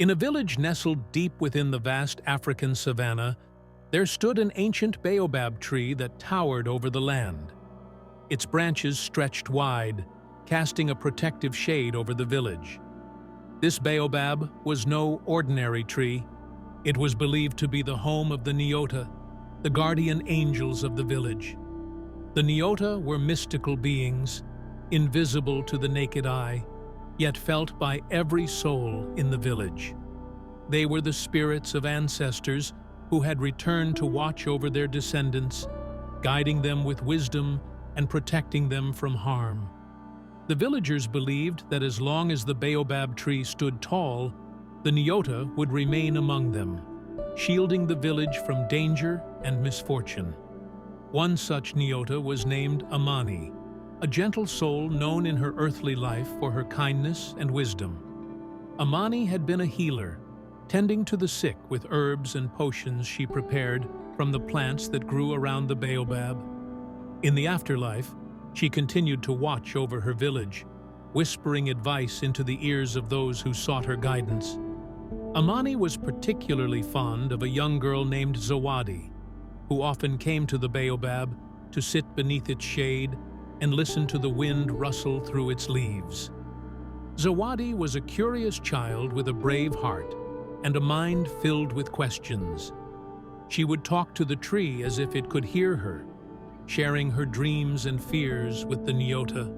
In a village nestled deep within the vast African savanna, there stood an ancient baobab tree that towered over the land. Its branches stretched wide, casting a protective shade over the village. This baobab was no ordinary tree. It was believed to be the home of the Nyota, the guardian angels of the village. The Nyota were mystical beings, invisible to the naked eye, yet felt by every soul in the village. They were the spirits of ancestors who had returned to watch over their descendants, guiding them with wisdom and protecting them from harm. The villagers believed that as long as the baobab tree stood tall, the Nyota would remain among them, shielding the village from danger and misfortune. One such Nyota was named Amani, a gentle soul known in her earthly life for her kindness and wisdom. Amani had been a healer, tending to the sick with herbs and potions she prepared from the plants that grew around the baobab. In the afterlife, she continued to watch over her village, whispering advice into the ears of those who sought her guidance. Amani was particularly fond of a young girl named Zawadi, who often came to the baobab to sit beneath its shade and listen to the wind rustle through its leaves. Zawadi was a curious child with a brave heart and a mind filled with questions. She would talk to the tree as if it could hear her, sharing her dreams and fears with the Nyota.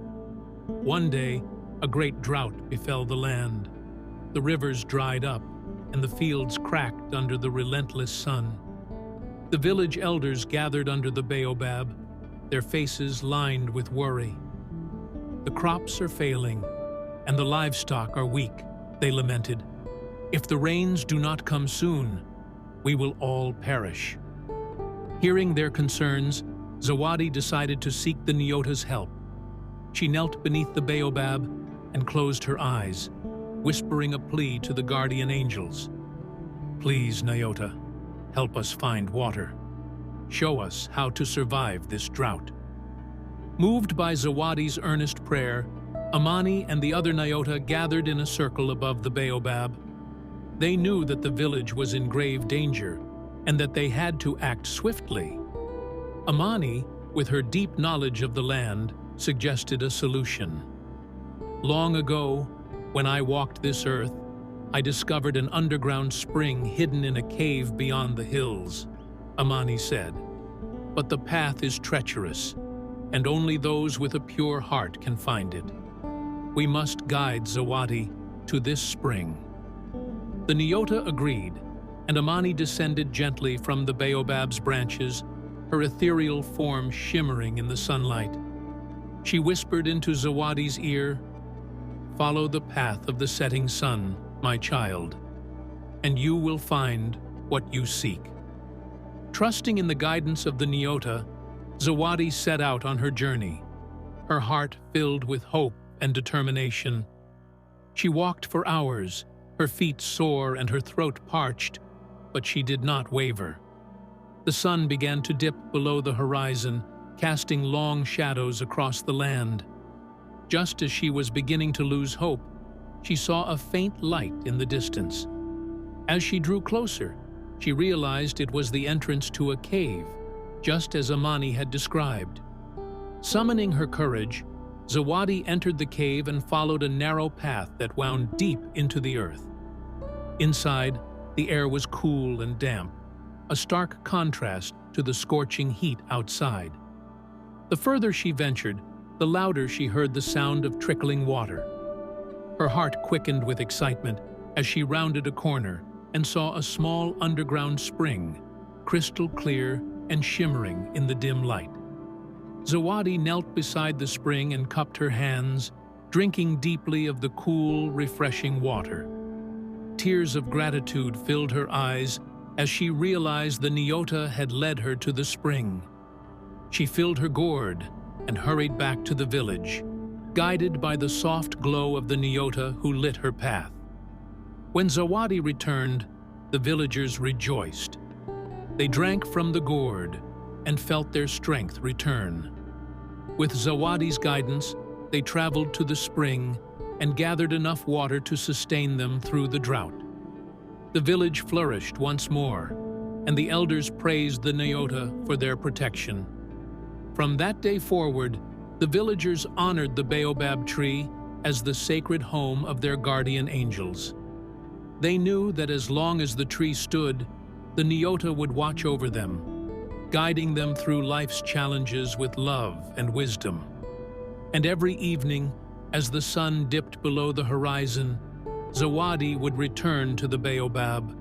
One day, a great drought befell the land. The rivers dried up, and the fields cracked under the relentless sun. The village elders gathered under the baobab, their faces lined with worry. "The crops are failing, and the livestock are weak," they lamented. "If the rains do not come soon, we will all perish." Hearing their concerns, Zawadi decided to seek the Nyota's help. She knelt beneath the baobab and closed her eyes, whispering a plea to the guardian angels. "Please, Nyota, help us find water. Show us how to survive this drought." Moved by Zawadi's earnest prayer, Amani and the other Nyota gathered in a circle above the baobab. They knew that the village was in grave danger and that they had to act swiftly. Amani, with her deep knowledge of the land, suggested a solution. "Long ago, when I walked this earth, I discovered an underground spring hidden in a cave beyond the hills," Amani said. "But the path is treacherous, and only those with a pure heart can find it. We must guide Zawadi to this spring." The Nyota agreed, and Amani descended gently from the baobab's branches, her ethereal form shimmering in the sunlight. She whispered into Zawadi's ear, "Follow the path of the setting sun, my child, and you will find what you seek." Trusting in the guidance of the Nyota, Zawadi set out on her journey, her heart filled with hope and determination. She walked for hours, her feet sore and her throat parched, but she did not waver. The sun began to dip below the horizon, casting long shadows across the land. Just as she was beginning to lose hope, she saw a faint light in the distance. As she drew closer, she realized it was the entrance to a cave, just as Amani had described. Summoning her courage, Zawadi entered the cave and followed a narrow path that wound deep into the earth. Inside, the air was cool and damp, a stark contrast to the scorching heat outside. The further she ventured, the louder she heard the sound of trickling water. Her heart quickened with excitement as she rounded a corner and saw a small underground spring, crystal clear and shimmering in the dim light. Zawadi knelt beside the spring and cupped her hands, drinking deeply of the cool, refreshing water. Tears of gratitude filled her eyes as she realized the Nyota had led her to the spring. She filled her gourd and hurried back to the village, guided by the soft glow of the Nyota who lit her path. When Zawadi returned, the villagers rejoiced. They drank from the gourd and felt their strength return. With Zawadi's guidance, they traveled to the spring and gathered enough water to sustain them through the drought. The village flourished once more, and the elders praised the Nyota for their protection. From that day forward, the villagers honored the baobab tree as the sacred home of their guardian angels. They knew that as long as the tree stood, the Nyota would watch over them, guiding them through life's challenges with love and wisdom. And every evening, as the sun dipped below the horizon, Zawadi would return to the baobab,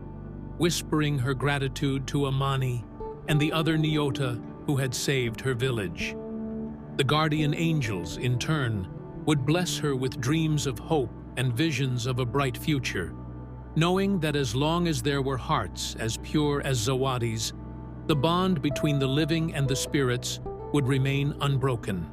whispering her gratitude to Amani and the other Nyota who had saved her village. The guardian angels, in turn, would bless her with dreams of hope and visions of a bright future, knowing that as long as there were hearts as pure as Zawadi's, the bond between the living and the spirits would remain unbroken.